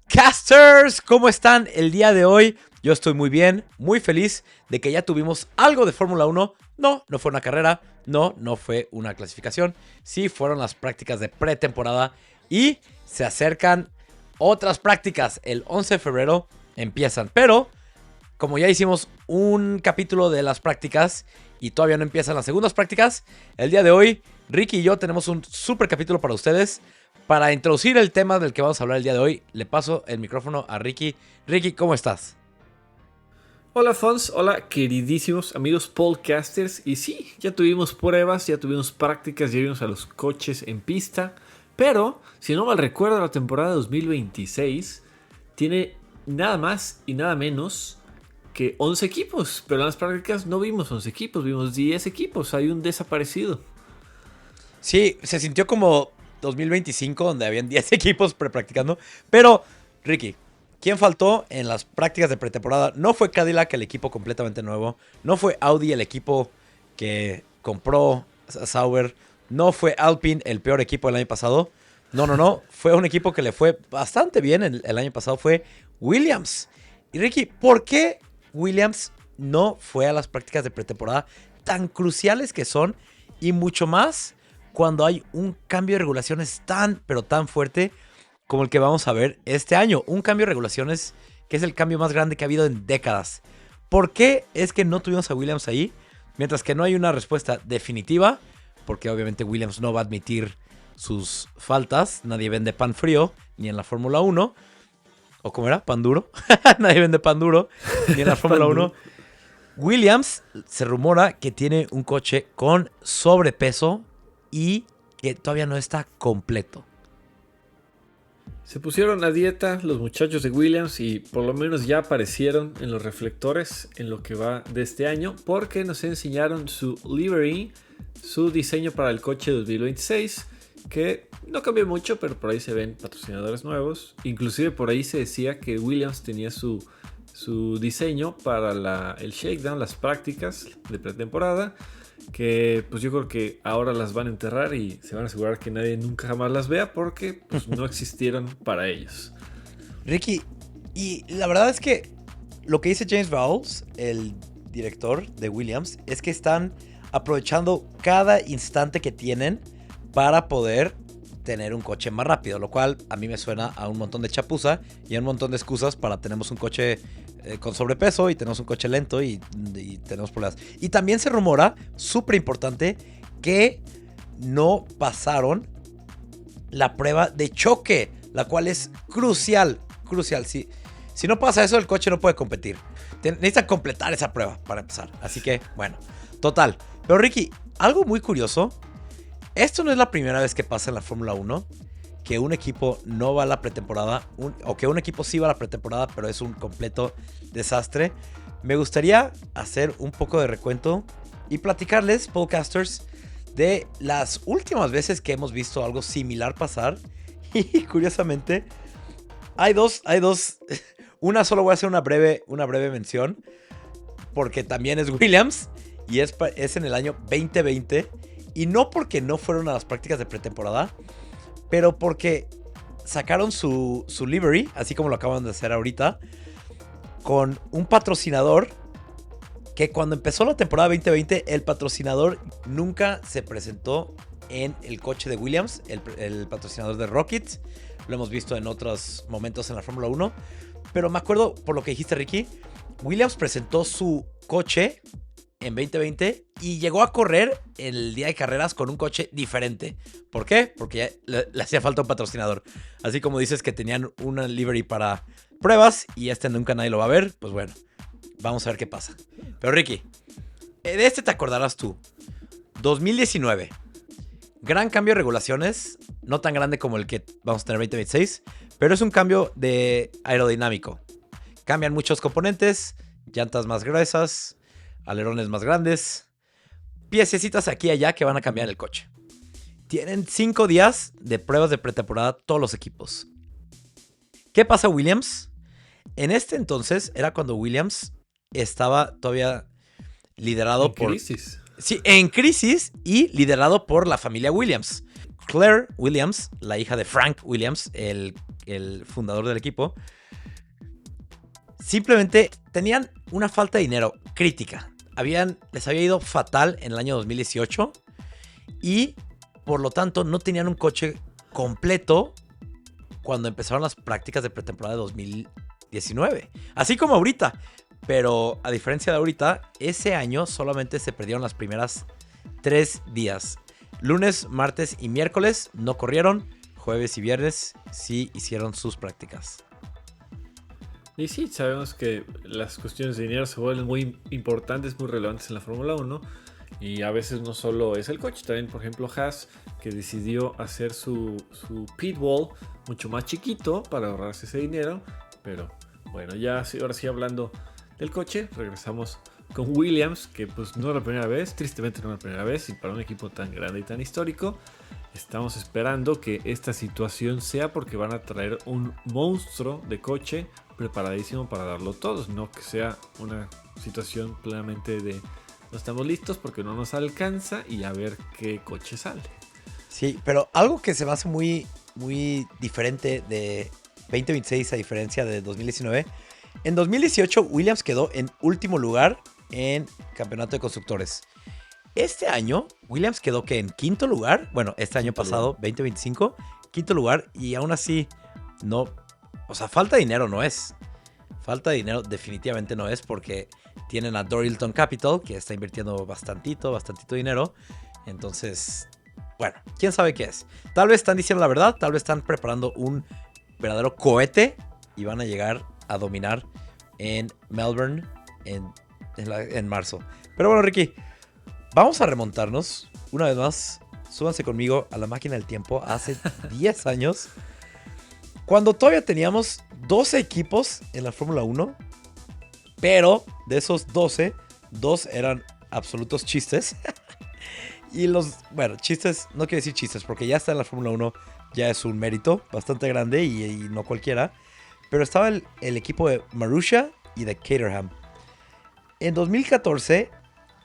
Casters, ¿cómo están el día de hoy? Yo estoy muy bien, muy feliz de que ya tuvimos algo de Fórmula 1. No fue una carrera, no fue una clasificación. Sí fueron las prácticas de pretemporada y se acercan otras prácticas. El 11 de febrero empiezan, pero como ya hicimos un capítulo de las prácticas y todavía no empiezan las segundas prácticas, el día de hoy Ricky y yo tenemos un super capítulo para ustedes. Para introducir el tema del que vamos a hablar el día de hoy, le paso el micrófono a Ricky. Ricky, ¿cómo estás? Hola Fons, hola queridísimos amigos podcasters. Y sí, ya tuvimos pruebas, ya tuvimos prácticas, ya vimos a los coches en pista. Pero, si no mal recuerdo, la temporada 2026 tiene nada más y nada menos que 11 equipos. Pero en las prácticas no vimos 11 equipos, vimos 10 equipos. Hay un desaparecido. Sí, se sintió como 2025, donde habían 10 equipos prepracticando. Pero, Ricky, ¿quién faltó en las prácticas de pretemporada? No fue Cadillac, el equipo completamente nuevo. No fue Audi, el equipo que compró Sauber. No fue Alpine, el peor equipo del año pasado. No. Fue un equipo que le fue bastante bien el año pasado. Fue Williams. Y Ricky, ¿por qué Williams no fue a las prácticas de pretemporada tan cruciales que son? Y mucho más cuando hay un cambio de regulaciones tan, pero tan fuerte como el que vamos a ver este año. Un cambio de regulaciones que es el cambio más grande que ha habido en décadas. ¿Por qué es que no tuvimos a Williams ahí? Mientras que no hay una respuesta definitiva, porque obviamente Williams no va a admitir sus faltas. Nadie vende pan frío, ni en la Fórmula 1. ¿O cómo era? ¿Pan duro? Nadie vende pan duro, ni en la Fórmula 1. Williams se rumora que tiene un coche con sobrepeso y que todavía no está completo. Se pusieron a dieta los muchachos de Williams y por lo menos ya aparecieron en los reflectores en lo que va de este año, porque nos enseñaron su livery, su diseño para el coche 2026, que no cambió mucho, pero por ahí se ven patrocinadores nuevos. Inclusive por ahí se decía que Williams tenía su diseño para el shakedown, las prácticas de pretemporada, que pues yo creo que ahora las van a enterrar y se van a asegurar que nadie nunca jamás las vea, porque pues no existieron para ellos. Ricky, y la verdad es que lo que dice James Vowles, el director de Williams, es que están aprovechando cada instante que tienen para poder tener un coche más rápido, lo cual a mí me suena a un montón de chapuza y a un montón de excusas para tenemos un coche con sobrepeso y tenemos un coche lento y tenemos problemas. Y también se rumora, súper importante, que no pasaron la prueba de choque, la cual es crucial. Si no pasa eso, el coche no puede competir. Necesitan completar esa prueba para empezar. Así que, bueno, total. Pero Ricky, algo muy curioso. Esto no es la primera vez que pasa en la Fórmula 1, que un equipo no va a la pretemporada, o que un equipo sí va a la pretemporada, pero es un completo desastre. Me gustaría hacer un poco de recuento y platicarles, podcasters, de las últimas veces que hemos visto algo similar pasar. Y curiosamente, hay dos. Una solo voy a hacer una breve mención, porque también es Williams, y es en el año 2020. Y no porque no fueron a las prácticas de pretemporada, pero porque sacaron su livery, así como lo acaban de hacer ahorita, con un patrocinador que cuando empezó la temporada 2020, el patrocinador nunca se presentó en el coche de Williams, el patrocinador de Rocket. Lo hemos visto en otros momentos en la Fórmula 1. Pero me acuerdo, por lo que dijiste, Ricky, Williams presentó su coche en 2020 y llegó a correr el día de carreras con un coche diferente. ¿Por qué? Porque ya le hacía falta un patrocinador. Así como dices que tenían una livery para pruebas y nunca nadie lo va a ver, pues bueno, vamos a ver qué pasa. Pero Ricky, de te acordarás tú. 2019. Gran cambio de regulaciones, no tan grande como el que vamos a tener en 2026, pero es un cambio de aerodinámico. Cambian muchos componentes, llantas más gruesas, alerones más grandes, piececitas aquí y allá que van a cambiar el coche. Tienen 5 días de pruebas de pretemporada todos los equipos. ¿Qué pasa, Williams? En este entonces era cuando Williams estaba todavía liderado por... crisis. Sí, en crisis y liderado por la familia Williams. Claire Williams, la hija de Frank Williams, el el fundador del equipo, simplemente tenían una falta de dinero crítica. Les había ido fatal en el año 2018 y por lo tanto no tenían un coche completo cuando empezaron las prácticas de pretemporada de 2019. Así como ahorita. Pero a diferencia de ahorita, ese año solamente se perdieron las primeras 3 días. Lunes, martes y miércoles no corrieron. Jueves y viernes sí hicieron sus prácticas. Y sí, sabemos que las cuestiones de dinero se vuelven muy importantes, muy relevantes en la Fórmula 1. Y a veces no solo es el coche, también por ejemplo Haas, que decidió hacer su pit wall mucho más chiquito para ahorrarse ese dinero. Pero bueno, ya ahora sí hablando del coche, regresamos con Williams, que pues no es la primera vez, tristemente no es la primera vez, y para un equipo tan grande y tan histórico, estamos esperando que esta situación sea porque van a traer un monstruo de coche preparadísimo para darlo todo, no que sea una situación plenamente de no estamos listos porque no nos alcanza y a ver qué coche sale. Sí, pero algo que se me hace muy, muy diferente de 2026 a diferencia de 2019. En 2018 Williams quedó en último lugar en campeonato de constructores. Este año Williams quedó que en quinto lugar. Bueno, este año pasado, 2025, quinto lugar. Y aún así, no. O sea, falta de dinero no es. Falta de dinero definitivamente no es porque tienen a Dorilton Capital que está invirtiendo bastantito dinero. Entonces, bueno, quién sabe qué es. Tal vez están diciendo la verdad, tal vez están preparando un verdadero cohete y van a llegar a dominar en Melbourne en marzo. Pero bueno, Ricky, vamos a remontarnos una vez más. Súbanse conmigo a la máquina del tiempo hace 10 años. Cuando todavía teníamos 12 equipos en la Fórmula 1. Pero de esos 12, 2 eran absolutos chistes. Y bueno, chistes, no quiero decir chistes, porque ya estar en la Fórmula 1 ya es un mérito bastante grande y no cualquiera. Pero estaba el equipo de Marussia y de Caterham. En 2014,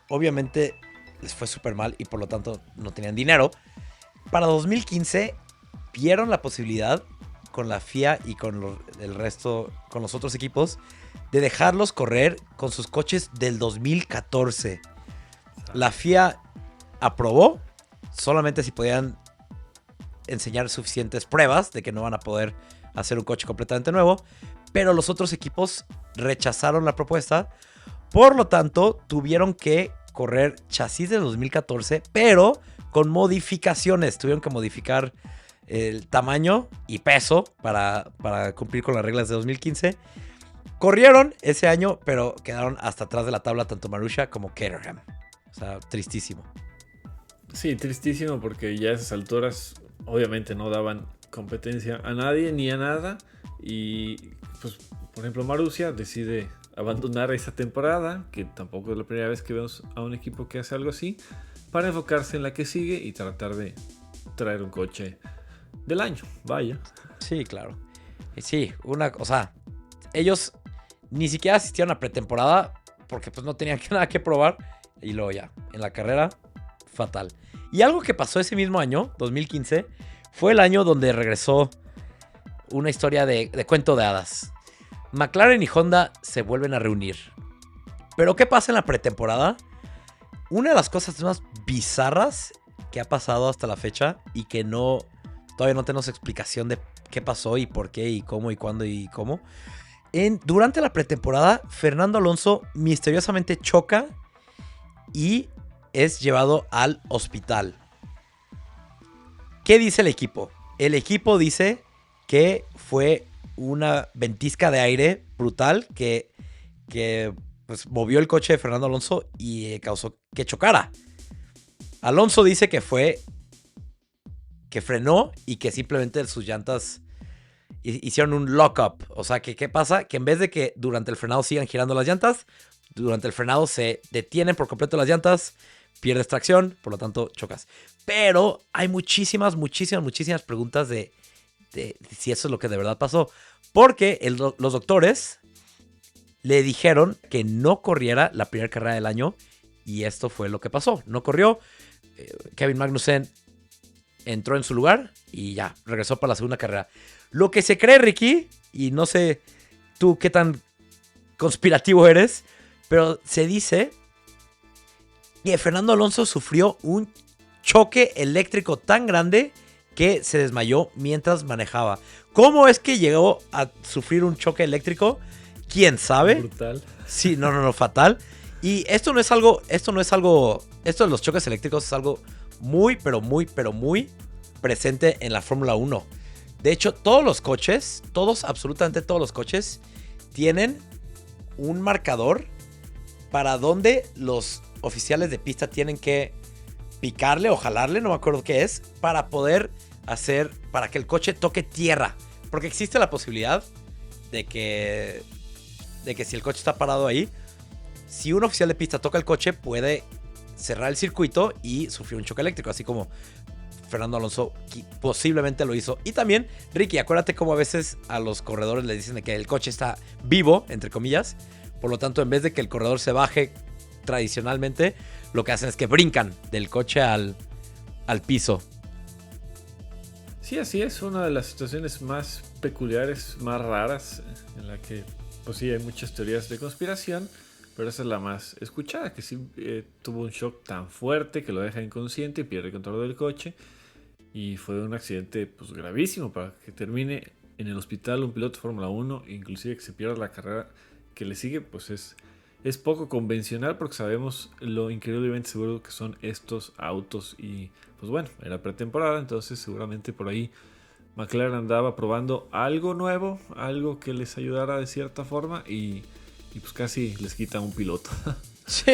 obviamente les fue súper mal y por lo tanto no tenían dinero. Para 2015, vieron la posibilidad con la FIA y con el resto, con los otros equipos, de dejarlos correr con sus coches del 2014. La FIA aprobó solamente si podían enseñar suficientes pruebas de que no van a poder hacer un coche completamente nuevo, pero los otros equipos rechazaron la propuesta. Por lo tanto, tuvieron que correr chasis del 2014, pero con modificaciones. Tuvieron que modificar el tamaño y peso para cumplir con las reglas de 2015. Corrieron ese año, pero quedaron hasta atrás de la tabla tanto Marussia como Caterham. O sea, tristísimo. Sí, tristísimo porque ya a esas alturas obviamente no daban competencia a nadie ni a nada. Y pues, por ejemplo, Marussia decide abandonar esa temporada, que tampoco es la primera vez que vemos a un equipo que hace algo así, para enfocarse en la que sigue y tratar de traer un coche del año, vaya. Sí, claro. Sí, o sea, ellos ni siquiera asistieron a pretemporada porque pues no tenían nada que probar. Y luego ya, en la carrera, fatal. Y algo que pasó ese mismo año, 2015, fue el año donde regresó una historia de cuento de hadas. McLaren y Honda se vuelven a reunir. Pero ¿qué pasa en la pretemporada? Una de las cosas más bizarras que ha pasado hasta la fecha y que todavía no tenemos explicación de qué pasó y por qué y cómo y cuándo y cómo. Durante la pretemporada, Fernando Alonso misteriosamente choca y es llevado al hospital. ¿Qué dice el equipo? El equipo dice que fue una ventisca de aire brutal que pues, movió el coche de Fernando Alonso y causó que chocara. Alonso dice que frenó y que simplemente sus llantas hicieron un lock-up. O sea, que ¿qué pasa? Que en vez de que durante el frenado sigan girando las llantas, durante el frenado se detienen por completo las llantas, pierdes tracción, por lo tanto chocas. Pero hay muchísimas preguntas de si eso es lo que de verdad pasó. Porque los doctores le dijeron que no corriera la primera carrera del año y esto fue lo que pasó. No corrió. Kevin Magnussen entró en su lugar y ya, regresó para la segunda carrera. Lo que se cree, Ricky, y no sé tú qué tan conspirativo eres, pero se dice que Fernando Alonso sufrió un choque eléctrico tan grande que se desmayó mientras manejaba. ¿Cómo es que llegó a sufrir un choque eléctrico? ¿Quién sabe? Brutal. Sí, no, fatal. Y esto de los choques eléctricos es algo muy, pero muy presente en la Fórmula 1. De hecho, absolutamente todos los coches, tienen un marcador para donde los oficiales de pista tienen que picarle o jalarle, no me acuerdo qué es, para que el coche toque tierra. Porque existe la posibilidad de que si el coche está parado ahí, si un oficial de pista toca el coche, puede cerrar el circuito y sufrir un choque eléctrico, así como Fernando Alonso posiblemente lo hizo. Y también, Ricky, acuérdate cómo a veces a los corredores les dicen que el coche está vivo, entre comillas. Por lo tanto, en vez de que el corredor se baje tradicionalmente, lo que hacen es que brincan del coche al piso. Sí, así es, una de las situaciones más peculiares, más raras, en la que, pues sí, hay muchas teorías de conspiración, pero esa es la más escuchada, que sí tuvo un shock tan fuerte que lo deja inconsciente y pierde el control del coche, y fue un accidente pues gravísimo para que termine en el hospital un piloto de Fórmula 1, inclusive que se pierda la carrera que le sigue, pues es poco convencional porque sabemos lo increíblemente seguro que son estos autos y pues bueno, era pretemporada, entonces seguramente por ahí McLaren andaba probando algo nuevo, algo que les ayudara de cierta forma y pues casi les quita un piloto. Sí,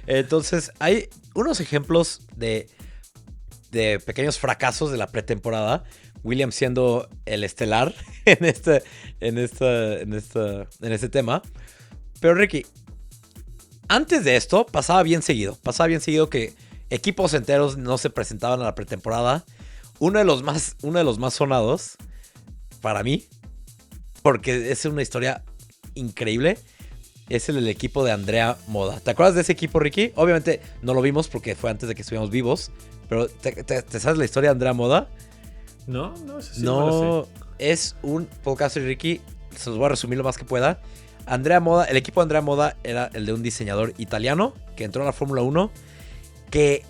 entonces hay unos ejemplos de pequeños fracasos de la pretemporada. Williams siendo el estelar en este tema. Pero Ricky, antes de esto pasaba bien seguido que equipos enteros no se presentaban a la pretemporada. Uno de los más sonados para mí, porque es una historia increíble, es el equipo de Andrea Moda. ¿Te acuerdas de ese equipo, Ricky? Obviamente no lo vimos porque fue antes de que estuviéramos vivos, pero ¿te sabes la historia de Andrea Moda? No, eso sí no, me lo sé. Es un podcast, Ricky, se los voy a resumir lo más que pueda. Andrea Moda, el equipo de Andrea Moda era el de un diseñador italiano que entró a la Fórmula 1, que,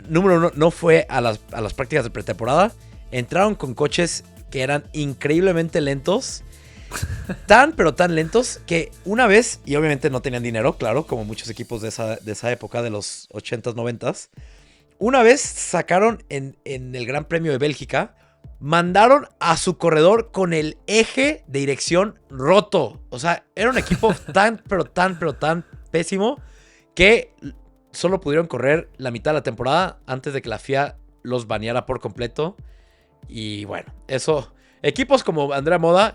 número uno, no fue a las prácticas de pretemporada. Entraron con coches que eran increíblemente lentos. Pero tan lentos que una vez, y obviamente no tenían dinero, claro, como muchos equipos de esa época, de los 80s, 90s. Una vez sacaron en el Gran Premio de Bélgica, mandaron a su corredor con el eje de dirección roto. O sea, era un equipo tan pésimo que solo pudieron correr la mitad de la temporada antes de que la FIA los baneara por completo. Y bueno, eso. Equipos como Andrea Moda,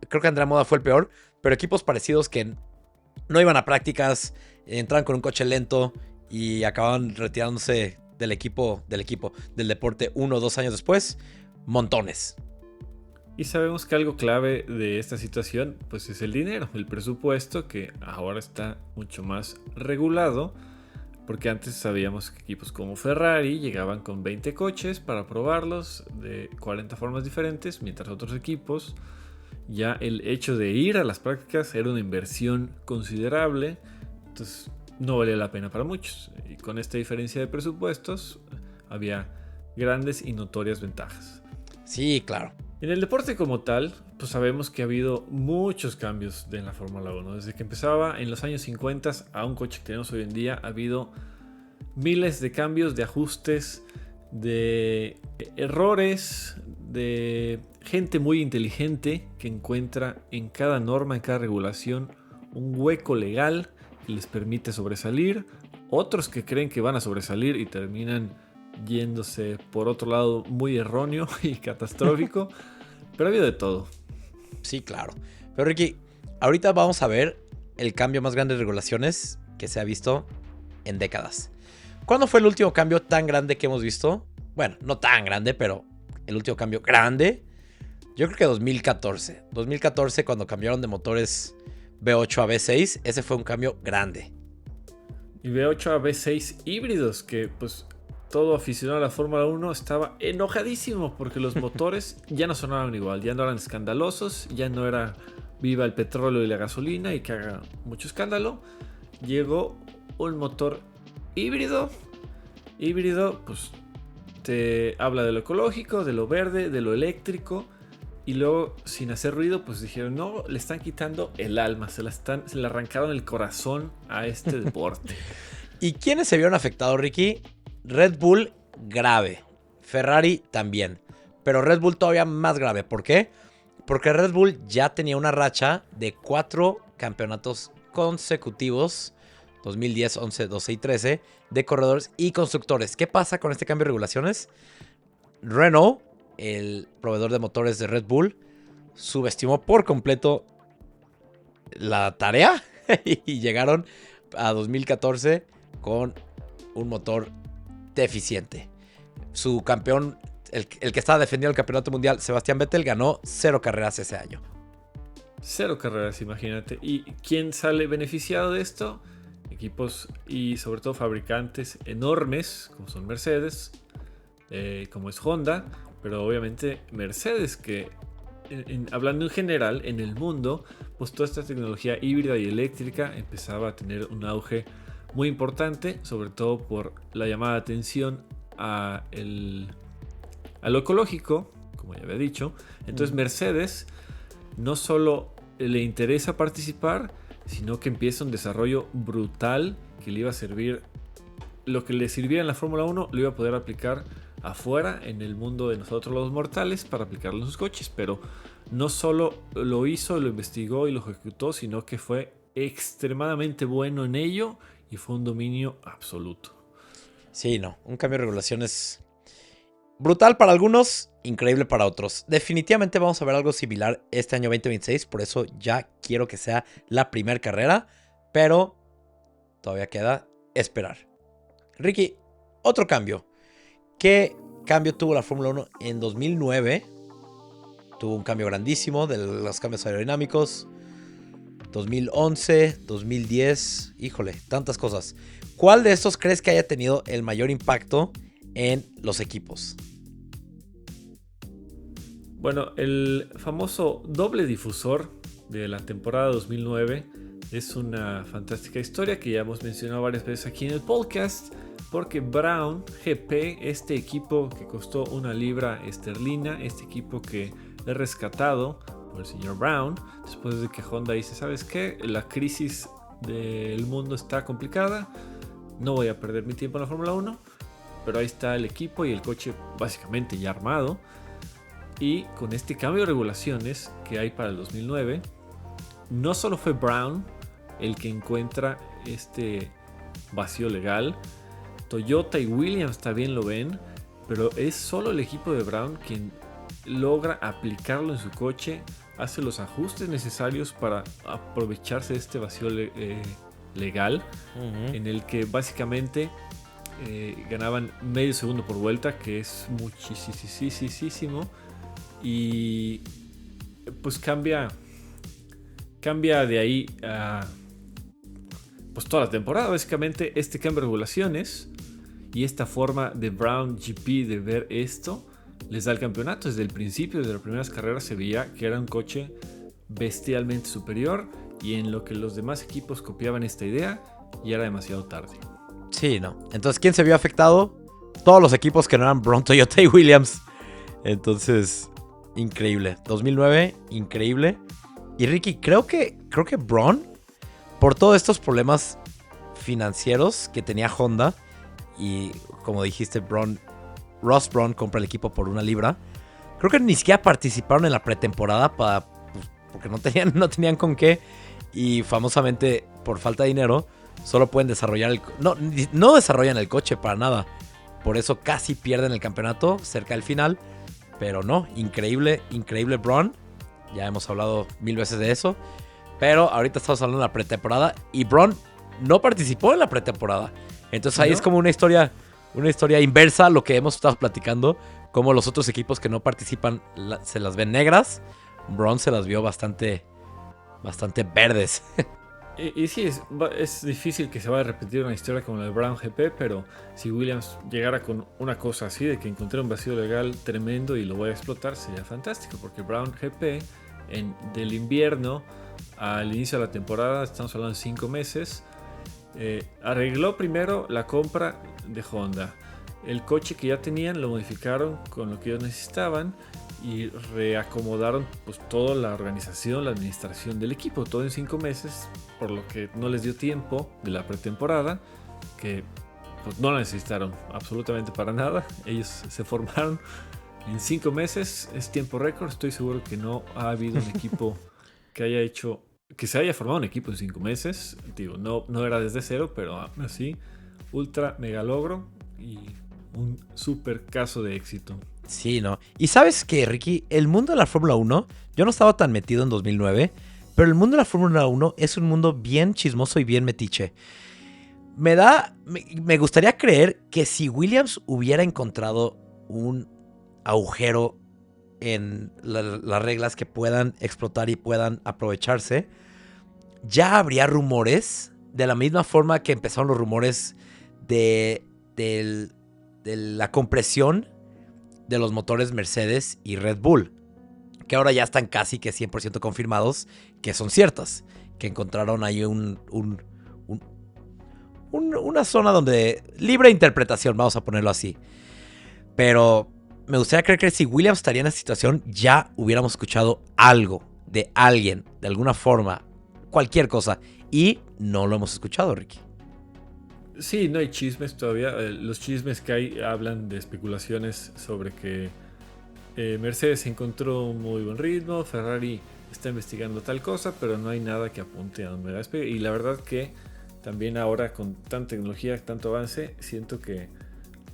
creo que Andrea Moda fue el peor, pero equipos parecidos que no iban a prácticas, entraban con un coche lento y acababan retirándose del deporte 1 o 2 años después, montones. Y sabemos que algo clave de esta situación pues es el dinero, el presupuesto, que ahora está mucho más regulado, porque antes sabíamos que equipos como Ferrari llegaban con 20 coches para probarlos de 40 formas diferentes, mientras otros equipos ya el hecho de ir a las prácticas era una inversión considerable, entonces no valía la pena para muchos. Y con esta diferencia de presupuestos había grandes y notorias ventajas. Sí, claro. En el deporte como tal, pues sabemos que ha habido muchos cambios en la Fórmula 1. Desde que empezaba en los años 50 a un coche que tenemos hoy en día, ha habido miles de cambios, de ajustes, de errores, de gente muy inteligente que encuentra en cada norma, en cada regulación, un hueco legal que les permite sobresalir. Otros que creen que van a sobresalir y terminan yéndose por otro lado muy erróneo y catastrófico. Pero ha habido de todo. Sí, claro. Pero Ricky, ahorita vamos a ver el cambio más grande de regulaciones que se ha visto en décadas. ¿Cuándo fue el último cambio tan grande que hemos visto? Bueno, no tan grande, pero el último cambio grande, yo creo que 2014. 2014, cuando cambiaron de motores V8 a V6, ese fue un cambio grande. Y V8 a V6 híbridos, que pues todo aficionado a la Fórmula 1 estaba enojadísimo porque los motores ya no sonaban igual, ya no eran escandalosos, ya no era viva el petróleo y la gasolina y que haga mucho escándalo. Llegó un motor híbrido. Híbrido, pues te habla de lo ecológico, de lo verde, de lo eléctrico. Y luego, sin hacer ruido, pues dijeron, no, le están quitando el alma, se le arrancaron el corazón a este deporte. ¿Y quiénes se vieron afectados, Ricky? Red Bull, grave. Ferrari también. Pero Red Bull todavía más grave. ¿Por qué? Porque Red Bull ya tenía una racha de 4 campeonatos consecutivos, 2010, 11, 12 y 13, de corredores y constructores. ¿Qué pasa con este cambio de regulaciones? Renault, el proveedor de motores de Red Bull, subestimó por completo la tarea y llegaron a 2014 con un motor deficiente. Su campeón, el que estaba defendiendo el campeonato mundial, Sebastián Vettel, ganó 0 carreras ese año. 0 carreras, imagínate. ¿Y quién sale beneficiado de esto? Equipos y sobre todo fabricantes enormes, como son Mercedes, como es Honda, pero obviamente Mercedes, que hablando en general, en el mundo, pues toda esta tecnología híbrida y eléctrica empezaba a tener un auge muy importante, sobre todo por la llamada de atención a lo ecológico, como ya había dicho. Entonces Mercedes no solo le interesa participar, sino que empieza un desarrollo brutal que le iba a servir, lo que le sirviera en la Fórmula 1 lo iba a poder aplicar afuera en el mundo de nosotros los mortales para aplicarlo en sus coches. Pero no solo lo hizo, lo investigó y lo ejecutó, sino que fue extremadamente bueno en ello y fue un dominio absoluto. Sí, no, un cambio de regulaciones brutal para algunos, increíble para otros. Definitivamente vamos a ver algo similar este año 2026, por eso ya quiero que sea la primera carrera, pero todavía queda esperar. Ricky, otro cambio. ¿Qué cambio tuvo la Fórmula 1 en 2009? Tuvo un cambio grandísimo de los cambios aerodinámicos. 2011, 2010, híjole, tantas cosas. ¿Cuál de estos crees que haya tenido el mayor impacto en los equipos? Bueno, el famoso doble difusor de la temporada 2009 es una fantástica historia que ya hemos mencionado varias veces aquí en el podcast, porque Brown GP, este equipo que costó 1 libra esterlina, este equipo que es rescatado por el señor Brown, después de que Honda dice, ¿sabes qué? La crisis del mundo está complicada, no voy a perder mi tiempo en la Fórmula 1, pero ahí está el equipo y el coche básicamente ya armado. Y con este cambio de regulaciones que hay para el 2009, no solo fue Brown el que encuentra este vacío legal, Toyota y Williams también lo ven, pero es solo el equipo de Brown quien logra aplicarlo en su coche, hace los ajustes necesarios para aprovecharse de este vacío legal, en el que básicamente ganaban medio segundo por vuelta, que es muchísimo, y pues cambia de ahí a pues toda la temporada. Básicamente este cambio de regulaciones y esta forma de Brown GP de ver esto les da el campeonato. Desde el principio, desde las primeras carreras se veía que era un coche bestialmente superior, y en lo que los demás equipos copiaban esta idea ya era demasiado tarde. Sí, no. Entonces, ¿quién se vio afectado? Todos los equipos que no eran Brown, Toyota y Williams. Entonces, increíble. 2009, increíble. Y Ricky, creo que Brown, por todos estos problemas financieros que tenía Honda, y como dijiste, Ross Brawn compra el equipo por 1 libra. Creo que ni siquiera participaron en la pretemporada porque no tenían con qué. Y famosamente, por falta de dinero, solo pueden desarrollar no desarrollan el coche para nada. Por eso casi pierden el campeonato cerca del final. Pero no, increíble Brawn. Ya hemos hablado 1000 veces de eso. Pero ahorita estamos hablando de la pretemporada y Brawn no participó en la pretemporada. Entonces ahí es como una historia inversa a lo que hemos estado platicando. Como los otros equipos que no participan se las ven negras, Brawn se las vio bastante verdes. Y sí, es difícil que se vaya a repetir una historia como la de Brown GP, pero si Williams llegara con una cosa así, de que encontré un vacío legal tremendo y lo voy a explotar, sería fantástico, porque Brown GP del invierno al inicio de la temporada, estamos hablando de 5 meses, arregló primero la compra de Honda. El coche que ya tenían lo modificaron con lo que ellos necesitaban y reacomodaron pues toda la organización, la administración del equipo, todo en 5 meses, por lo que no les dio tiempo de la pretemporada, que pues no la necesitaron absolutamente para nada. Ellos se formaron en 5 meses, es tiempo récord. Estoy seguro que no ha habido un equipo que se haya formado un equipo en 5 meses. Digo, no era desde cero, pero así, ultra mega logro y un super caso de éxito. Sí, ¿no? Y sabes que, Ricky, el mundo de la Fórmula 1, yo no estaba tan metido en 2009, pero el mundo de la Fórmula 1 es un mundo bien chismoso y bien metiche. Me gustaría creer que si Williams hubiera encontrado un agujero en las reglas que puedan explotar y puedan aprovecharse, ya habría rumores, de la misma forma que empezaron los rumores de la compresión de los motores Mercedes y Red Bull, que ahora ya están casi que 100% confirmados que son ciertas, que encontraron ahí una zona donde libre interpretación, vamos a ponerlo así. Pero me gustaría creer que si Williams estaría en esa situación, ya hubiéramos escuchado algo de alguien, de alguna forma, cualquier cosa, y no lo hemos escuchado, Ricky. Sí, no hay chismes todavía. Los chismes que hay hablan de especulaciones sobre que Mercedes encontró un muy buen ritmo, Ferrari está investigando tal cosa, pero no hay nada que apunte a donde despegue. Y la verdad que también ahora con tanta tecnología, tanto avance, siento que,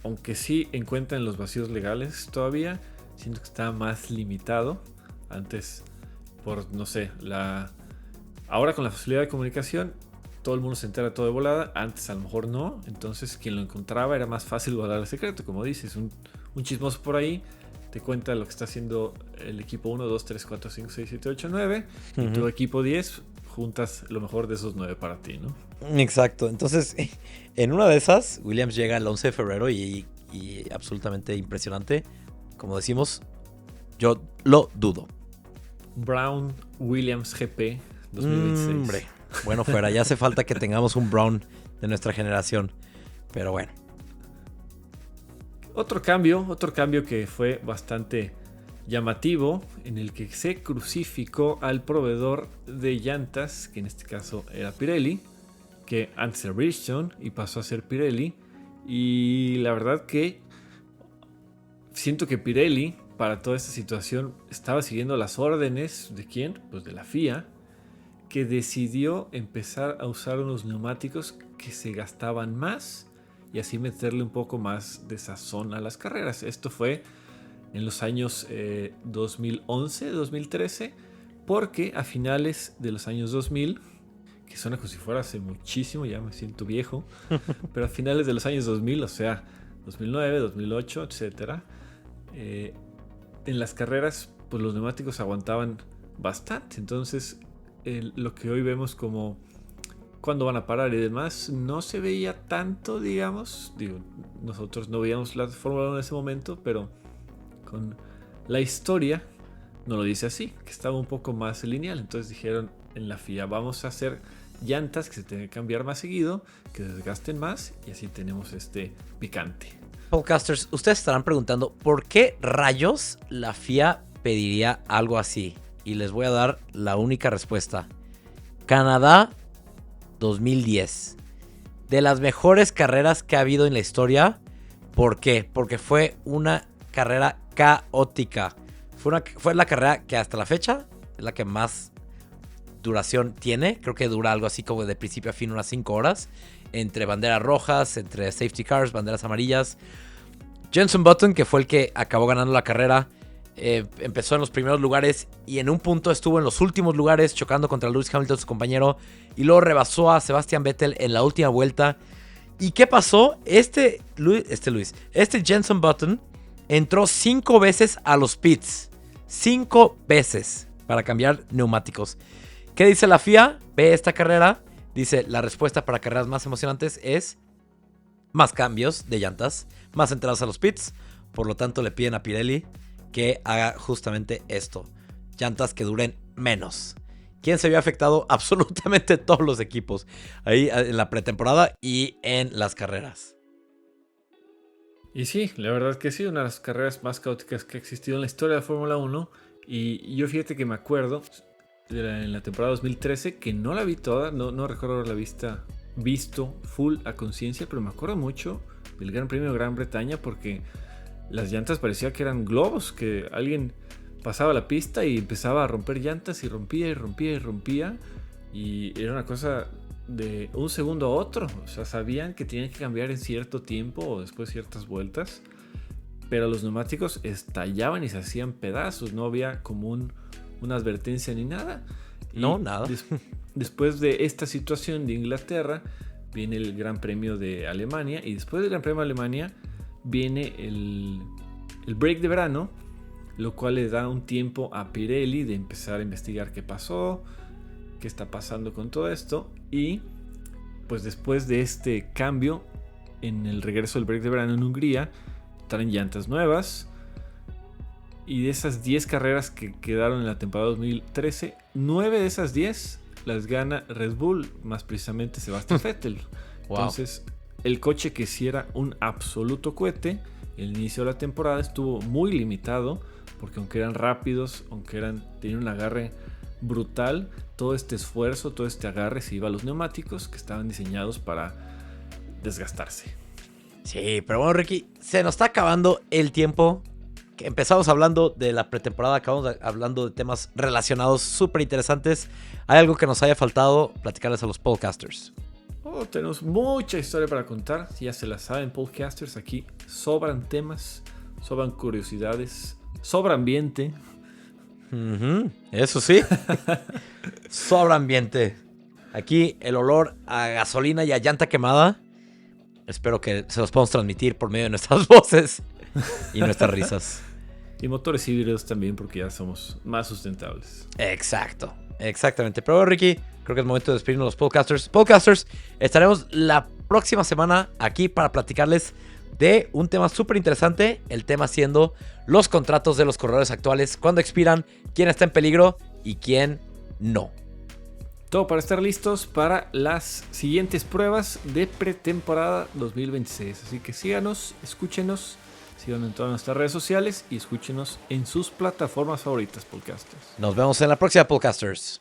aunque sí encuentran los vacíos legales todavía, siento que está más limitado. Antes, por, no sé, ahora con la facilidad de comunicación, todo el mundo se entera todo de volada. Antes a lo mejor no. Entonces quien lo encontraba era más fácil guardar el secreto. Como dices, un chismoso por ahí te cuenta lo que está haciendo el equipo 1, 2, 3, 4, 5, 6, 7, 8, 9. Y tu equipo 10 juntas lo mejor de esos 9 para ti, ¿no? Exacto. Entonces, en una de esas, Williams llega el 11 de febrero y absolutamente impresionante. Como decimos, yo lo dudo. Brown Williams GP 2026. Hombre. Bueno, fuera, ya hace falta que tengamos un Brown de nuestra generación. Pero bueno. Otro cambio que fue bastante llamativo, en el que se crucificó al proveedor de llantas, que en este caso era Pirelli, que antes era Bridgestone y pasó a ser Pirelli. Y la verdad que siento que Pirelli, para toda esta situación, estaba siguiendo las órdenes ¿de quién? Pues de la FIA, que decidió empezar a usar unos neumáticos que se gastaban más y así meterle un poco más de sazón a las carreras. Esto fue en los años 2011, 2013, porque a finales de los años 2000, que suena como si fuera hace muchísimo, ya me siento viejo, pero a finales de los años 2000, o sea, 2009, 2008, etc., en las carreras pues los neumáticos aguantaban bastante. Entonces lo que hoy vemos como cuándo van a parar y demás no se veía tanto, digamos. Digo, nosotros no veíamos la Fórmula 1 en ese momento, pero con la historia no lo dice así, que estaba un poco más lineal. Entonces dijeron en la FIA, vamos a hacer llantas que se tienen que cambiar más seguido, que desgasten más, y así tenemos este picante. Podcasters, ustedes estarán preguntando ¿por qué rayos la FIA pediría algo así? Y les voy a dar la única respuesta. Canadá 2010. De las mejores carreras que ha habido en la historia. ¿Por qué? Porque fue una carrera caótica. Fue la carrera que hasta la fecha es la que más duración tiene. Creo que dura algo así como de principio a fin unas 5 horas. Entre banderas rojas, entre safety cars, banderas amarillas. Jenson Button, que fue el que acabó ganando la carrera, empezó en los primeros lugares y en un punto estuvo en los últimos lugares chocando contra Lewis Hamilton, su compañero, y luego rebasó a Sebastian Vettel en la última vuelta. ¿Y qué pasó? Este Jenson Button entró 5 veces a los pits. 5 veces para cambiar neumáticos. ¿Qué dice la FIA? Ve esta carrera, Dice, la respuesta para carreras más emocionantes es más cambios de llantas, más entradas a los pits. Por lo tanto, le piden a Pirelli que haga justamente esto. Llantas que duren menos. ¿Quién se vio afectado? Absolutamente todos los equipos. Ahí en la pretemporada y en las carreras. Y sí, la verdad que sí, una de las carreras más caóticas que ha existido en la historia de la Fórmula 1. Y yo fíjate que me acuerdo en la temporada 2013 que no la vi toda, no recuerdo haberla visto full a conciencia, pero me acuerdo mucho del Gran Premio de Gran Bretaña porque las llantas parecía que eran globos, que alguien pasaba la pista y empezaba a romper llantas y rompía y rompía y rompía, y era una cosa de un segundo a otro. O sea, sabían que tenían que cambiar en cierto tiempo o después ciertas vueltas, pero los neumáticos estallaban y se hacían pedazos, no había como una advertencia ni nada. No, nada. Después de esta situación de Inglaterra viene el Gran Premio de Alemania, y después del Gran Premio de Alemania viene el break de verano, lo cual le da un tiempo a Pirelli de empezar a investigar qué pasó, qué está pasando con todo esto. Y pues después de este cambio, en el regreso del break de verano en Hungría, traen llantas nuevas. Y de esas 10 carreras que quedaron en la temporada 2013, 9 de esas 10 las gana Red Bull, más precisamente Sebastian Vettel. Wow. Entonces, el coche que sí era un absoluto cohete, el inicio de la temporada estuvo muy limitado, porque aunque eran rápidos, tenían un agarre brutal, todo este esfuerzo, todo este agarre se iba a los neumáticos que estaban diseñados para desgastarse. Sí, pero bueno, Ricky, se nos está acabando el tiempo. Que empezamos hablando de la pretemporada, acabamos hablando de temas relacionados súper interesantes. ¿Hay algo que nos haya faltado platicarles a los podcasters? Tenemos mucha historia para contar. Si ya se la saben, podcasters, aquí sobran temas, sobran curiosidades, sobra ambiente. Eso sí. Sobra ambiente. Aquí el olor a gasolina y a llanta quemada. Espero que se los podamos transmitir por medio de nuestras voces y nuestras risas. Y motores híbridos también, porque ya somos más sustentables. Exacto, exactamente. Pero bueno, Ricky, creo que es momento de despedirnos de los podcasters. Podcasters, estaremos la próxima semana aquí para platicarles de un tema súper interesante. El tema siendo los contratos de los corredores actuales, cuándo expiran, quién está en peligro y quién no. Todo para estar listos para las siguientes pruebas de pretemporada 2026. Así que síganos, escúchenos, síganos en todas nuestras redes sociales y escúchenos en sus plataformas favoritas, podcasters. Nos vemos en la próxima, podcasters.